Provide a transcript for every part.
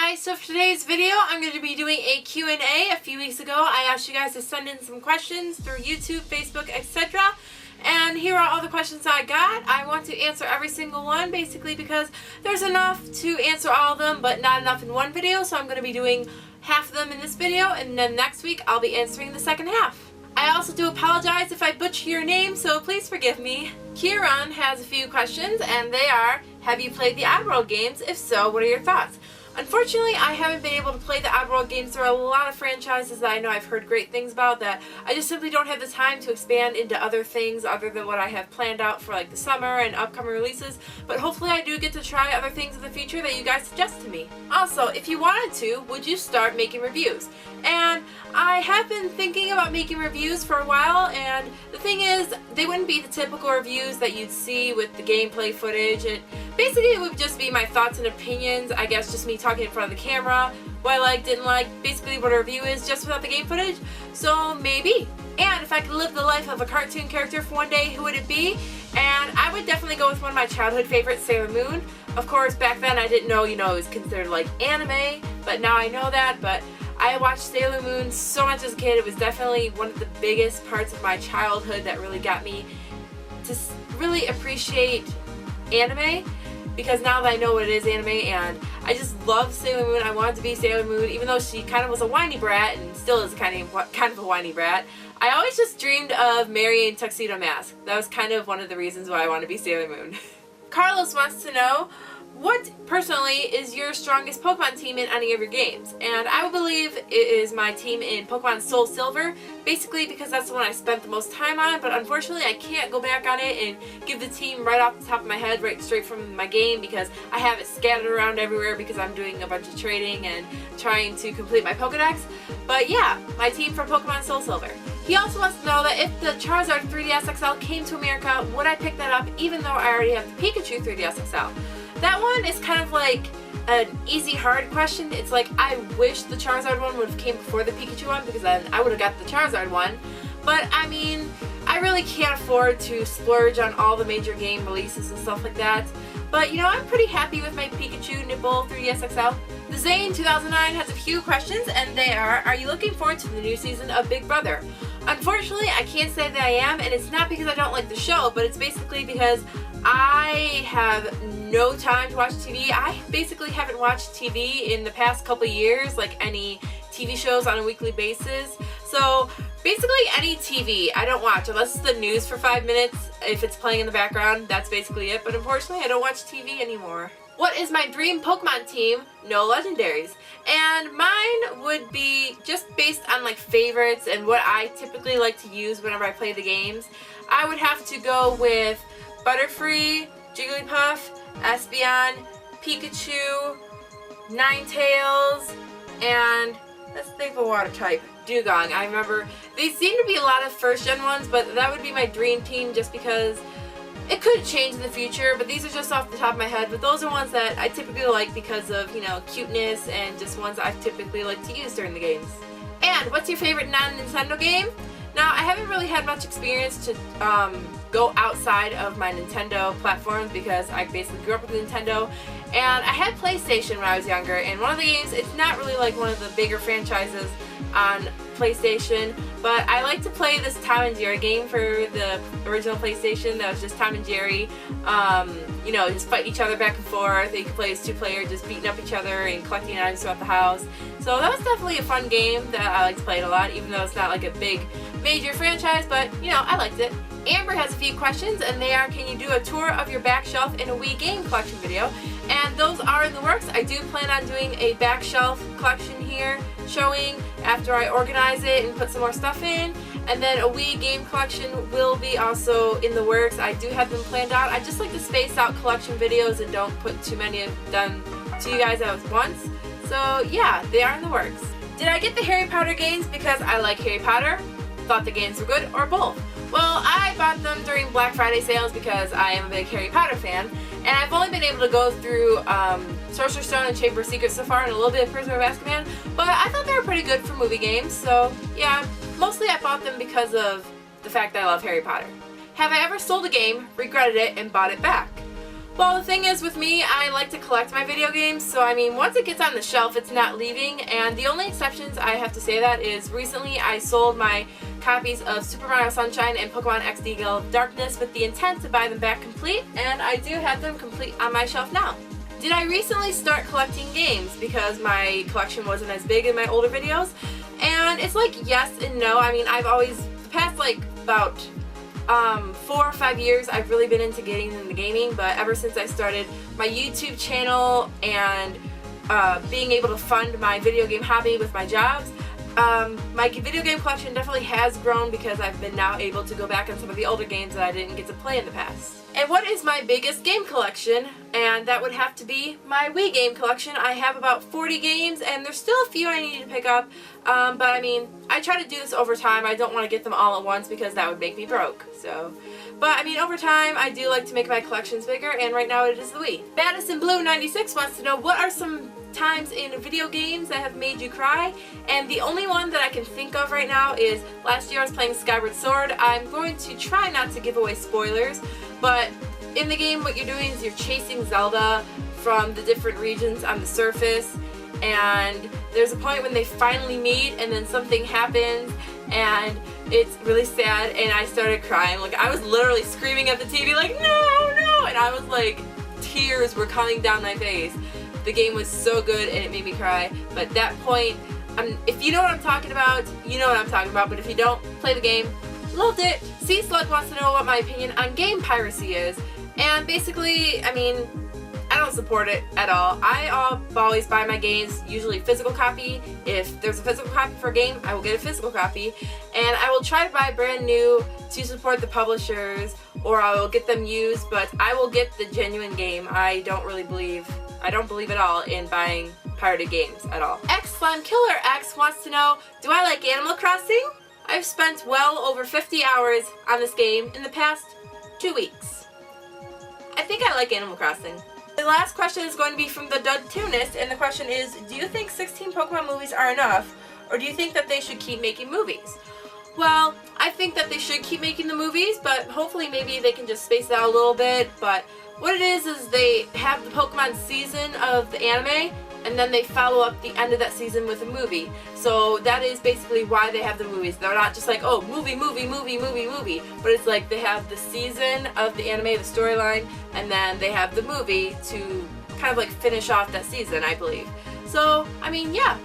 guys, so for today's video I'm going to be doing a Q&A. A few weeks ago I asked you guys to send in some questions through YouTube, Facebook, etc. And here are all the questions I got. I want to answer every single one basically because there's enough to answer all of them but not enough in one video, so I'm going to be doing half of them in this video and then next week I'll be answering the second half. I also do apologize if I butcher your name, so please forgive me. Hiron has a few questions and they are: have you played the Oddworld games? If so, what are your thoughts? Unfortunately, I haven't been able to play the Oddworld games. There are a lot of franchises that I know I've heard great things about that I just simply don't have the time to expand into other things other than what I have planned out for like the summer and upcoming releases. But hopefully I do get to try other things in the future that you guys suggest to me. Also, if you wanted to, would you start making reviews? And I have been thinking about making reviews for a while, and the thing is, they wouldn't be the typical reviews that you'd see with the gameplay footage. Basically, it would just be my thoughts and opinions, I guess just me talking in front of the camera, what I liked, didn't like, basically what a review is just without the game footage. So maybe. And if I could live the life of a cartoon character for one day, who would it be? And I would definitely go with one of my childhood favorites, Sailor Moon. Of course, back then I didn't know, it was considered like anime, but now I know that. But I watched Sailor Moon so much as a kid. It was definitely one of the biggest parts of my childhood that really got me to really appreciate anime, because now that I know what it is, anime, and I just love Sailor Moon. I wanted to be Sailor Moon, even though she kind of was a whiny brat and still is kind of a whiny brat. I always just dreamed of marrying Tuxedo Mask. That was kind of one of the reasons why I want to be Sailor Moon. Carlos wants to know, what personally is your strongest Pokemon team in any of your games? And I would believe it is my team in Pokemon Soul Silver, basically because that's the one I spent the most time on, but unfortunately I can't go back on it and give the team right off the top of my head, right straight from my game, because I have it scattered around everywhere because I'm doing a bunch of trading and trying to complete my Pokedex. But yeah, my team for Pokemon Soul Silver. He also wants to know that if the Charizard 3DS XL came to America, would I pick that up even though I already have the Pikachu 3DS XL? That one is kind of like an easy hard question. It's like, I wish the Charizard one would have came before the Pikachu one, because then I would have got the Charizard one. But I mean, I really can't afford to splurge on all the major game releases and stuff like that. But I'm pretty happy with my Pikachu Nipple 3DS XL. The Zayn 2009 has a few questions, and they are you looking forward to the new season of Big Brother? Unfortunately, I can't say that I am, and it's not because I don't like the show, but it's basically because I have no time to watch TV. I basically haven't watched TV in the past couple years, like any TV shows on a weekly basis. So basically any TV I don't watch unless it's the news for 5 minutes. If it's playing in the background, that's basically it. But unfortunately, I don't watch TV anymore. What is my dream Pokemon team? No legendaries. And mine would be just based on like favorites and what I typically like to use whenever I play the games. I would have to go with Butterfree, Jigglypuff, Espeon, Pikachu, Ninetales, and let's think of a water type, Dugong. I remember they seem to be a lot of first gen ones, but that would be my dream team just because it could change in the future, but these are just off the top of my head. But those are ones that I typically like because of, cuteness and just ones I typically like to use during the games. And what's your favorite non-Nintendo game? Now, I haven't really had much experience to go outside of my Nintendo platforms because I basically grew up with Nintendo, and I had PlayStation when I was younger, and one of the games, it's not really like one of the bigger franchises on PlayStation, but I like to play this Tom and Jerry game for the original PlayStation that was just Tom and Jerry, just fight each other back and forth. You can play as 2 players, just beating up each other and collecting items throughout the house. So that was definitely a fun game that I like to play it a lot, even though it's not like a big major franchise, but I liked it. Amber has a few questions, and they are: can you do a tour of your back shelf in a Wii game collection video? And those are in the works. I do plan on doing a back shelf collection here, showing after I organize it and put some more stuff in. And then a Wii game collection will be also in the works. I do have them planned out. I just like to space out collection videos and don't put too many of them to you guys at once. So yeah, they are in the works. Did I get the Harry Potter games because I like Harry Potter, thought the games were good, or both? Well, I bought them during Black Friday sales because I am a big Harry Potter fan, and I've only been able to go through Sorcerer's Stone and Chamber of Secrets so far, and a little bit of Prisoner of Azkaban, but I thought they were pretty good for movie games, so yeah, mostly I bought them because of the fact that I love Harry Potter. Have I ever sold a game, regretted it, and bought it back? Well, the thing is with me, I like to collect my video games, so I mean, once it gets on the shelf, it's not leaving, and the only exceptions I have to say that is recently I sold my copies of Super Mario Sunshine and Pokemon XD Gale of Darkness with the intent to buy them back complete, and I do have them complete on my shelf now. Did I recently start collecting games because my collection wasn't as big in my older videos? And it's like yes and no. I mean, I've always, the past like about 4 or 5 years, I've really been into getting into gaming, but ever since I started my YouTube channel and being able to fund my video game hobby with my jobs, my video game collection definitely has grown because I've been now able to go back on some of the older games that I didn't get to play in the past. And what is my biggest game collection? And that would have to be my Wii game collection. I have about 40 games, and there's still a few I need to pick up, but I mean, I try to do this over time. I don't want to get them all at once because that would make me broke. So, but I mean, over time, I do like to make my collections bigger, and right now it is the Wii. Madison Blue 96 wants to know, what are some times in video games that have made you cry? And the only one that I can think of right now is last year I was playing Skyward Sword. I'm going to try not to give away spoilers, but in the game what you're doing is you're chasing Zelda from the different regions on the surface, and there's a point when they finally meet and then something happens and it's really sad, and I started crying. Like, I was literally screaming at the TV like, no, no, and I was like, tears were coming down my face. The game was so good and it made me cry, but at that point, if you know what I'm talking about, you know what I'm talking about, but if you don't, play the game. Loved it. C Slug wants to know what my opinion on game piracy is, and basically, I mean, I don't support it at all. I always buy my games, usually physical copy. If there's a physical copy for a game, I will get a physical copy, and I will try to buy brand new to support the publishers, or I will get them used, but I will get the genuine game. I don't believe at all in buying pirated games at all. X Slime Killer X wants to know, do I like Animal Crossing? I've spent well over 50 hours on this game in the past 2 weeks. I think I like Animal Crossing. The last question is going to be from the Dudtunist, and the question is, do you think 16 Pokemon movies are enough, or do you think that they should keep making movies? Well, I think that they should keep making the movies, but hopefully maybe they can just space it out a little bit. But what it is they have the Pokemon season of the anime, and then they follow up the end of that season with a movie. So that is basically why they have the movies. They're not just like, oh, movie, but it's like they have the season of the anime, the storyline, and then they have the movie to kind of like finish off that season, I believe. So, I mean, yeah.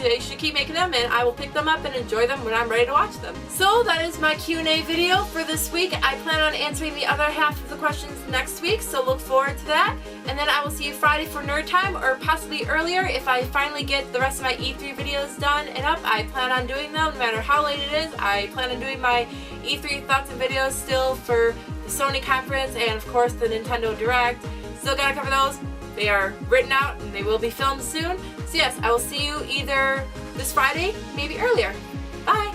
They should keep making them, and I will pick them up and enjoy them when I'm ready to watch them. So that is my Q&A video for this week. I plan on answering the other half of the questions next week, so look forward to that. And then I will see you Friday for Nerd Time, or possibly earlier if I finally get the rest of my E3 videos done and up. I plan on doing them no matter how late it is. I plan on doing my E3 thoughts and videos still for the Sony conference and of course the Nintendo Direct. Still gotta cover those. They are written out and they will be filmed soon. So yes, I will see you either this Friday, maybe earlier. Bye!